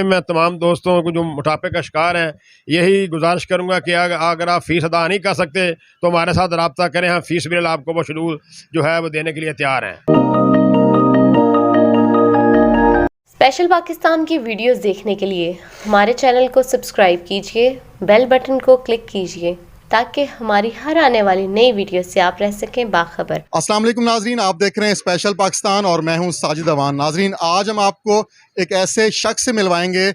मैं तमाम दोस्तों को जो मोटापे का शिकार हैं यही गुजारिश करूँगा कि अगर आप फ़ीस अदा नहीं कर सकते तो हमारे साथ रब्ता करें, हम फ़ीस बिल आपको वो शेड्यूल जो है वो देने के लिए तैयार हैं। स्पेशल पाकिस्तान की वीडियोस देखने के लिए हमारे चैनल को सब्सक्राइब कीजिए, बेल बटन को क्लिक कीजिए ताकि हमारी हर आने वाली नई वीडियो से आप रह सकें बाखबर। अस्सलाम वालेकुम नाजरीन, आप देख रहे हैं स्पेशल पाकिस्तान और मैं हूं साजिद अवान। नाजरीन, आज हम आपको एक ऐसे शख्स से मिलवाएंगे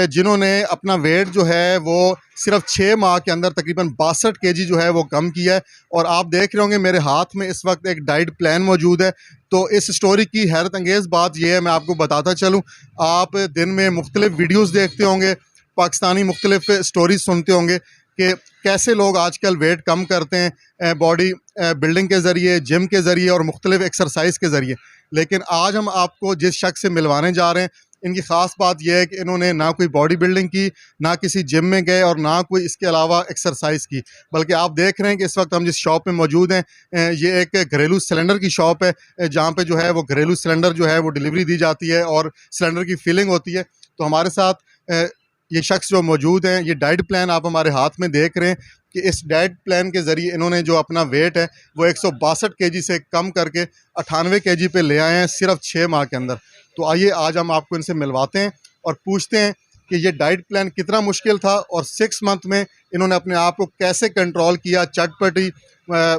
जिन्होंने अपना वेट जो है वो सिर्फ 6 माह के अंदर तकरीबन 62 केजी जो है वो कम किया है। और आप देख रहे होंगे मेरे हाथ में इस वक्त एक डाइट प्लान मौजूद है। तो इस स्टोरी की हैरत अंगेज़ बात यह है, मैं आपको बताता चलूँ, आप दिन में मुख्तलिफ वीडियोज़ देखते होंगे, पाकिस्तानी मुख्तलिफ स्टोरीज सुनते होंगे कि कैसे लोग आजकल वेट कम करते हैं बॉडी बिल्डिंग के ज़रिए, जिम के ज़रिए और मुख्तलिफ एक्सरसाइज के ज़रिए। लेकिन आज हम आपको जिस शख्स से मिलवाने जा रहे हैं, इनकी ख़ास बात यह है कि इन्होंने ना कोई बॉडी बिल्डिंग की, ना किसी जिम में गए और ना कोई इसके अलावा एक्सरसाइज की। बल्कि आप देख रहे हैं कि इस वक्त हम जिस शॉप में मौजूद हैं ये एक घरेलू सिलेंडर की शॉप है जहाँ पे जो है वो घरेलू सिलेंडर जो है वो डिलीवरी दी जाती है और सिलेंडर की फिलिंग होती है। तो हमारे साथ ये शख्स जो मौजूद हैं, ये डाइट प्लान आप हमारे हाथ में देख रहे हैं कि इस डाइट प्लान के ज़रिए इन्होंने जो अपना वेट है वो 162 केजी से कम करके 98 केजी पे ले आए हैं सिर्फ 6 माह के अंदर। तो आइए आज हम आपको इनसे मिलवाते हैं और पूछते हैं कि ये डाइट प्लान कितना मुश्किल था और 6 मंथ में इन्होंने अपने आप को कैसे कंट्रोल किया। चटपटी,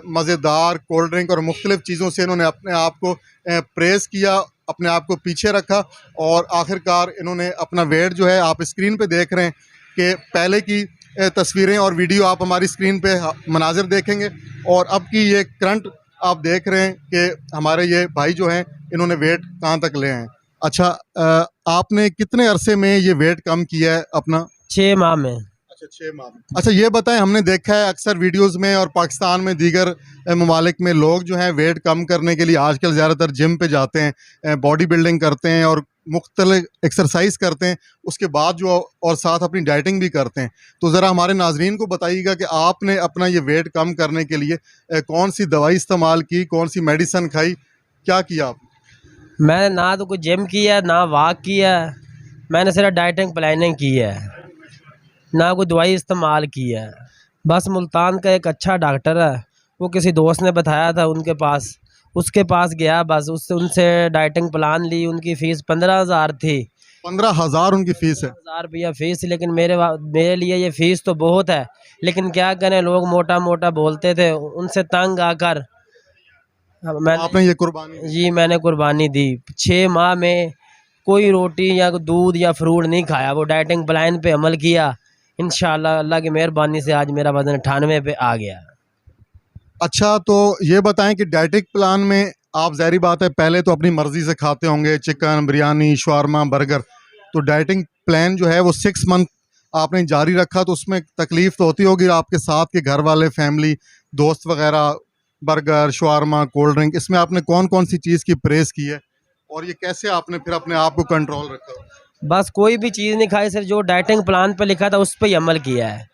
मज़ेदार कोल्ड ड्रिंक और मुख्तलिफ़ चीज़ों से इन्होंने अपने आप को प्रेस किया, अपने आप को पीछे रखा और आखिरकार इन्होंने अपना वेट जो है, आप स्क्रीन पे देख रहे हैं कि पहले की तस्वीरें और वीडियो आप हमारी स्क्रीन पे मनाज़िर देखेंगे और अब की ये करंट आप देख रहे हैं कि हमारे ये भाई जो हैं इन्होंने वेट कहाँ तक ले हैं। अच्छा, आपने कितने अरसे में ये वेट कम किया है अपना? 6 माह में। अच्छा, 6 माह में। अच्छा, ये बताएं, हमने देखा है अक्सर वीडियोस में और पाकिस्तान में दीगर ममालिक में लोग जो हैं वेट कम करने के लिए आजकल ज़्यादातर जिम पे जाते हैं, बॉडी बिल्डिंग करते हैं और मुख्तलिफ एक्सरसाइज करते हैं, उसके बाद जो और साथ अपनी डाइटिंग भी करते हैं। तो ज़रा हमारे नाजरीन को बताइएगा कि आपने अपना ये वेट कम करने के लिए कौन सी दवाई इस्तेमाल की, कौन सी मेडिसन खाई, क्या किया आप? मैंने ना तो कोई जिम किया, ना वॉक किया, मैंने सिर्फ डाइटिंग प्लानिंग की है, ना कोई दवाई इस्तेमाल की है। बस मुल्तान का एक अच्छा डॉक्टर है, वो किसी दोस्त ने बताया था उनके पास, उसके पास गया, बस उससे उनसे डाइटिंग प्लान ली। उनकी फ़ीस 15,000 थी। 15,000 उनकी फ़ीस है? 15,000 रुपया फ़ीस। लेकिन मेरे लिए ये फ़ीस तो बहुत है, लेकिन क्या करें, लोग मोटा मोटा बोलते थे, उनसे तंग आकर आपने ये कुर्बानी? जी, मैंने कुर्बानी दी। 6 माह में कोई रोटी या दूध या फ्रूट नहीं खाया, वो डाइटिंग प्लान पे अमल किया। इंशाल्लाह अल्लाह की मेहरबानी से आज मेरा वज़न 98 पे आ गया। अच्छा, तो ये बताएं कि डाइटिंग प्लान में आप ज़ाहिर बात है पहले तो अपनी मर्ज़ी से खाते होंगे, चिकन, बिरयानी, शवारमा, बर्गर। तो डाइटिंग प्लान जो है वो 6 मंथ आपने जारी रखा, तो उसमें तकलीफ़ तो होती होगी आपके साथ के घर वाले, फैमिली, दोस्त वगैरह, बर्गर, शवारमा, कोल्ड ड्रिंक, इसमें आपने कौन कौन सी चीज़ की परहेज़ की है और ये कैसे आपने फिर अपने आप को कंट्रोल रखा? बस कोई भी चीज़ नहीं खाई, सिर्फ जो डाइटिंग प्लान पे लिखा था उस पर ही अमल किया है।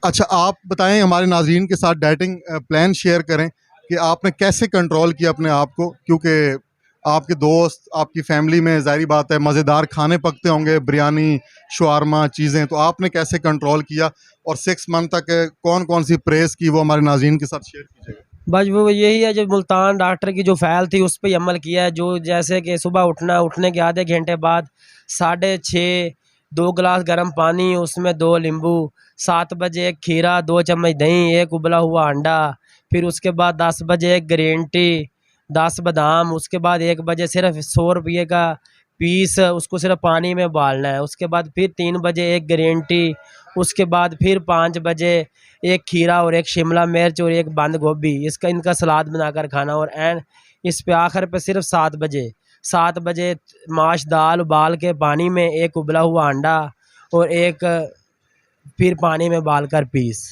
अच्छा, आप बताएं, हमारे नाज़रीन के साथ डाइटिंग प्लान शेयर करें कि आपने कैसे कंट्रोल किया अपने आप को, क्योंकि आपके दोस्त, आपकी फैमिली में ज़ाहिर बात है मज़ेदार खाने पकते होंगे, बिरयानी, शवारमा चीज़ें, तो आपने कैसे कंट्रोल किया और 6 मंथ तक कौन कौन सी परहेज़ की, वो हमारे नाज़रीन के साथ शेयर कीजिएगा। बस वो यही है, जो मुल्तान डॉक्टर की जो फ़ैल थी उस पर ही अमल किया है। जो जैसे कि सुबह उठने के आधे घंटे बाद 6:30 2 गिलास गर्म पानी, उसमें 2 नींबू, 7 बजे 1 खीरा, 2 चम्मच दही, 1 उबला हुआ अंडा, फिर उसके बाद 10 बजे 1 ग्रीन टी, 10 बादाम, उसके बाद 1 बजे सिर्फ 100 रुपये का पीस, उसको सिर्फ पानी में उबालना है। उसके बाद फिर 3 बजे 1 ग्रीन टी, उसके बाद फिर 5 बजे 1 खीरा और 1 शिमला मिर्च और 1 बंद गोभी, इनका सलाद बनाकर खाना। और एंड इस पे आखिर पे सिर्फ 7 बजे माश दाल उबाल के पानी में, 1 उबला हुआ अंडा और 1 फिर पानी में उबाल कर पीस।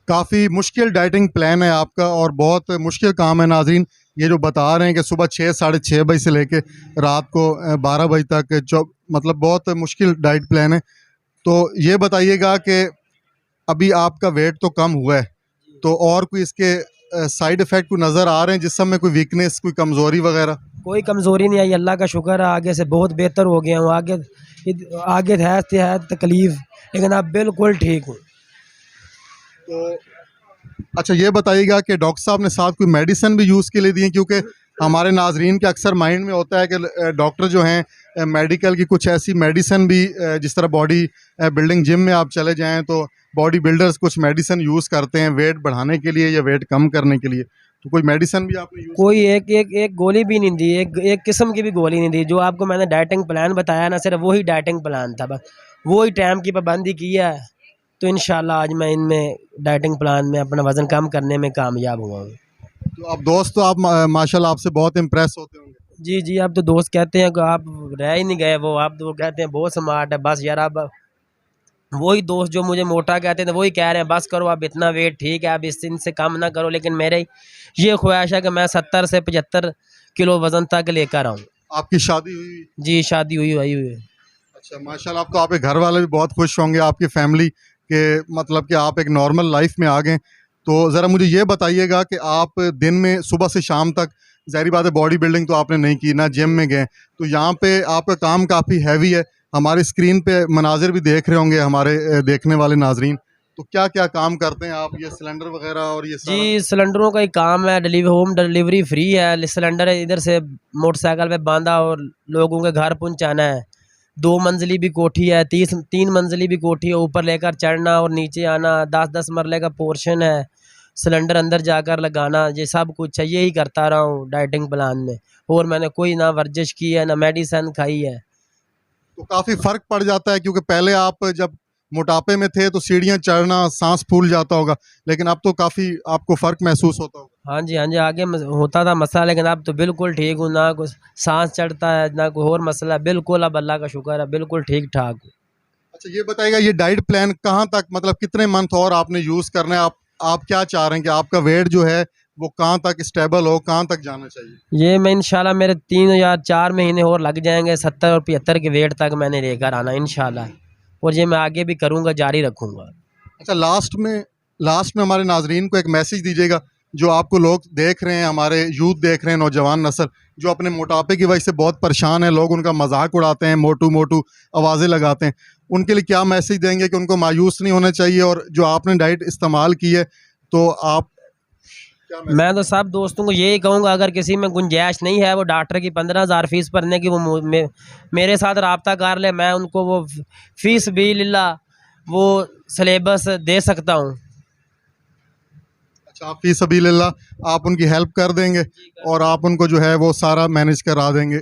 काफ़ी मुश्किल डाइटिंग प्लान है आपका और बहुत मुश्किल काम है नाज़रीन। ये जो बता रहे हैं कि सुबह 6 साढ़े 6 बजे से लेके रात को 12 बजे तक, जो मतलब बहुत मुश्किल डाइट प्लान है। तो ये बताइएगा कि अभी आपका वेट तो कम हुआ है, तो और कोई इसके साइड इफ़ेक्ट कोई नज़र आ रहे हैं जिस समय कोई वीकनेस, कोई कमज़ोरी वगैरह? कोई कमज़ोरी नहीं आई, अल्लाह का शुक्र है, आगे से बहुत बेहतर हो गया हूँ। आगे है तकलीफ़, लेकिन अब बिल्कुल ठीक हूँ। तो अच्छा ये बताइएगा कि डॉक्टर साहब ने साथ कोई मेडिसिन भी यूज़ के लिए दी है, क्योंकि हमारे नाजरीन के अक्सर माइंड में होता है कि डॉक्टर जो हैं मेडिकल की कुछ ऐसी मेडिसिन भी जिस तरह बॉडी बिल्डिंग जिम में आप चले जाएं तो बॉडी बिल्डर्स कुछ मेडिसिन यूज़ करते हैं वेट बढ़ाने के लिए या वेट कम करने के लिए, तो कोई मेडिसिन भी आपने यूज़? कोई एक गोली भी नहीं दी, एक किस्म की भी गोली नहीं दी। जो आपको मैंने डाइटिंग प्लान बताया ना, सिर्फ वही डाइटिंग प्लान था, बस वही टाइम की पाबंदी की है। तो इंशाल्लाह आज मैं इनमें डाइटिंग प्लान में अपना वज़न कम करने में कामयाब हुआ हूँ। तो अब दोस्त तो आप माशाल्लाह आपसे बहुत इम्प्रेस होते होंगे। जी जी, अब तो दोस्त कहते हैं कि आप रह ही नहीं गए, वो आप तो वो कहते हैं बहुत स्मार्ट है। बस यार, अब वही दोस्त जो मुझे मोटा कहते थे वही कह रहे हैं बस करो, अब इतना वेट ठीक है, अब इस इनसे कम ना करो। लेकिन मेरे ये ख्वाहिश है कि मैं 70 से 75 किलो वज़न तक लेकर आऊँ। आपकी शादी हुई? जी, शादी हुई है। अच्छा माशाल्लाह, अब तो आपके घर वाले भी बहुत खुश होंगे आपकी फैमिली के, मतलब कि आप एक नॉर्मल लाइफ में आ गए। तो ज़रा मुझे ये बताइएगा कि आप दिन में सुबह से शाम तक, ज़ाहिर बात है बॉडी बिल्डिंग तो आपने नहीं की ना जिम में गए, तो यहाँ पे आपका काम काफ़ी हैवी है। हमारी स्क्रीन पे मनाजिर भी देख रहे होंगे हमारे देखने वाले नाजरीन, तो क्या क्या काम करते हैं आप? ये सिलेंडर वगैरह और ये सारा? जी, सिलेंडरों का ही काम है। होम डिलीवरी फ्री है। सिलेंडर इधर से मोटरसाइकिल पे बांधा और लोगों के घर पहुंचाना है। 2 मंजिली भी कोठी है, 3 मंजिली भी कोठी है। ऊपर लेकर चढ़ना और नीचे आना, 10-10 मरले का पोर्शन है। सिलेंडर अंदर जाकर लगाना, ये सब कुछ है। यही करता रहा हूँ डाइटिंग प्लान में, और मैंने कोई ना वर्जिश की है ना मेडिसिन खाई है। तो काफ़ी फ़र्क पड़ जाता है, क्योंकि पहले आप जब मोटापे में थे तो सीढ़ियाँ चढ़ना सांस फूल जाता होगा, लेकिन अब तो काफ़ी आपको फ़र्क महसूस होता होगा। हाँ जी, हाँ जी, आगे होता था मसला, लेकिन अब तो बिल्कुल ठीक हूँ। ना कुछ सांस चढ़ता है ना कोई और मसला, बिल्कुल अब अल्लाह का शुक्र है, बिल्कुल ठीक ठाक हूँ। अच्छा ये बताइएगा, ये डाइट प्लान कहाँ तक, मतलब कितने मंथ और आपने यूज़ करना है? आप क्या चाह रहे हैं कि आपका वेट जो है वो कहाँ तक स्टेबल हो, कहाँ तक जाना चाहिए? ये मैं इंशाल्लाह मेरे 3 या 4 महीने और लग जाएंगे, 70 और 75 के वेट तक मैंने लेकर आना इंशाल्लाह, और ये मैं आगे भी करूँगा, जारी रखूँगा। अच्छा लास्ट में हमारे नाजरीन को एक मैसेज दीजिएगा, जो आपको लोग देख रहे हैं, हमारे यूथ देख रहे हैं, नौजवान नस्ल जो अपने मोटापे की वजह से बहुत परेशान है, लोग उनका मजाक उड़ाते हैं, मोटू मोटू आवाज़ें लगाते हैं, उनके लिए क्या मैसेज देंगे कि उनको मायूस नहीं होना चाहिए? और जो आपने डाइट इस्तेमाल की है तो आप क्या मैं तो सब दोस्तों को यही कहूँगा, अगर किसी में गुंजाइश नहीं है वो डॉक्टर की 15,000 फीस भरने की, वो मेरे साथ रब्ता कर ले, मैं उनको वो फीस भी लिल्ला वो सिलेबस दे सकता हूँ। अच्छा, आप फी सबीलिल्लाह आप उनकी हेल्प कर देंगे और आप उनको जो है वो सारा मैनेज करा देंगे?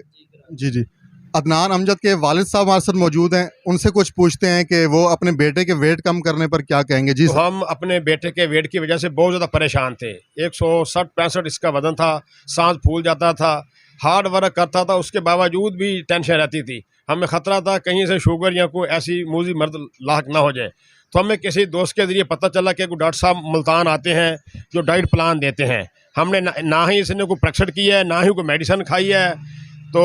जी जी। अदनान अमजद के वालिद साहब हमारे साथ मौजूद हैं, उनसे कुछ पूछते हैं कि वो अपने बेटे के वेट कम करने पर क्या कहेंगे। जी तो हम अपने बेटे के वेट की वजह से बहुत ज़्यादा परेशान थे। 160-65 इसका वज़न था, सांस फूल जाता था, हार्ड वर्क करता था, उसके बावजूद भी टेंशन रहती थी। हमें ख़तरा था कहीं से शुगर या कोई ऐसी मूजी मर्द लाक ना हो जाए। तो हमें किसी दोस्त के ज़रिए पता चला कि डॉक्टर साहब मुल्तान आते हैं जो डाइट प्लान देते हैं। हमने ना ही इसने कोई प्रेक्टिस की है, ना ही कोई मेडिसिन खाई है। तो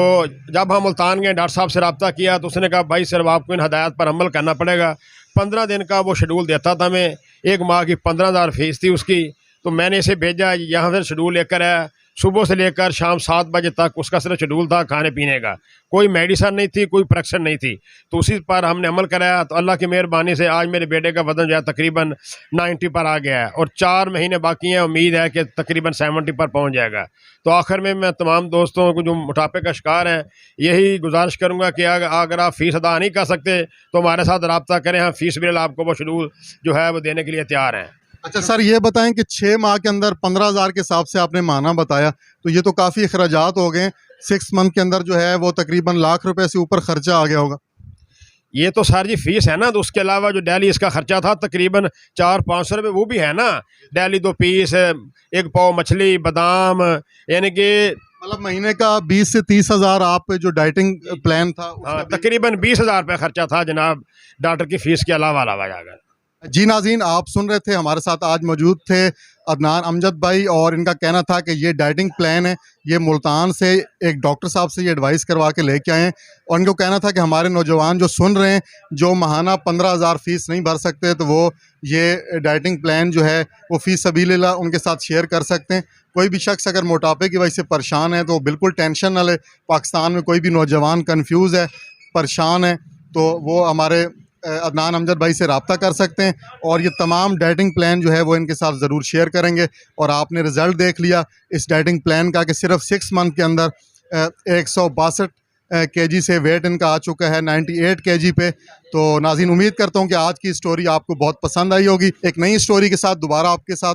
जब हम मुल्तान गए, डॉक्टर साहब से रब्ता किया तो उसने कहा भाई सिर्फ आपको इन हदायत पर अमल करना पड़ेगा। 15 दिन का वो शेड्यूल देता था हमें, 1 माह की 15,000 फीस थी उसकी। तो मैंने इसे भेजा, यहाँ से शेड्यूल लेकर आया, सुबह से लेकर शाम 7 बजे तक उसका सिर्फ शेड्यूल था खाने पीने का, कोई मेडिसिन नहीं थी, कोई प्रेक्टिस नहीं थी। तो उसी पर हमने अमल कराया, तो अल्लाह की मेहरबानी से आज मेरे बेटे का वज़न जो है तकरीबन 90 पर आ गया है और 4 महीने बाकी हैं। उम्मीद है कि तकरीबन 70 पर पहुंच जाएगा। तो आखिर में मैं तमाम दोस्तों को जो मोटापे का शिकार हैं यही गुजारिश करूंगा कि अगर आप फ़ीस अदा नहीं कर सकते तो हमारे साथ रब्ता करें, हम फ़ीस बिल आपको वो शेड्यूल जो है वो देने के लिए तैयार हैं। अच्छा सर, ये बताएं कि 6 माह के अंदर 15,000 के हिसाब से आपने माना बताया, तो ये तो काफ़ी अखराजात हो गए। 6 मंथ के अंदर जो है वो तकरीबन लाख रुपए से ऊपर खर्चा आ गया होगा। ये तो सर जी फीस है ना, तो उसके अलावा जो डेली इसका खर्चा था तकरीबन 400-500 रुपये वो भी है ना। डेली 2 पीस, 1 पाव मछली, बादाम, यानी कि मतलब महीने का 20 से 30 हज़ार आप जो डाइटिंग प्लान था हाँ तकरीबन 20,000 रुपये खर्चा था जनाब, डॉक्टर की फ़ीस के अलावा जाकर। जी नाज़रीन, आप सुन रहे थे, हमारे साथ आज मौजूद थे अदनान अमजद भाई, और इनका कहना था कि ये डाइटिंग प्लान है, ये मुल्तान से एक डॉक्टर साहब से ये एडवाइस करवा के लेके आए हैं। और इनको कहना था कि हमारे नौजवान जो सुन रहे हैं, जो माहाना 15,000 फ़ीस नहीं भर सकते, तो वो ये डाइटिंग प्लान जो है वो फ़ी सबीलिल्लाह उनके साथ शेयर कर सकते हैं। कोई भी शख्स अगर मोटापे की वजह से परेशान है तो बिल्कुल टेंशन ना ले। पाकिस्तान में कोई भी नौजवान कन्फ्यूज़ है, परेशान है, तो वो हमारे अदनान अमजद भाई से रब्ता कर सकते हैं, और ये तमाम डाइटिंग प्लान जो है वो इनके साथ ज़रूर शेयर करेंगे। और आपने रिज़ल्ट देख लिया इस डाइटिंग प्लान का कि सिर्फ 6 मंथ के अंदर 162 केजी से वेट इनका आ चुका है 98 केजी पे। तो नाज़रीन, उम्मीद करता हूँ कि आज की स्टोरी आपको बहुत पसंद आई होगी। एक नई स्टोरी के साथ दोबारा आपके साथ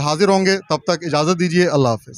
हाजिर होंगे, तब तक इजाज़त दीजिए। अल्लाह हाफ़िज़।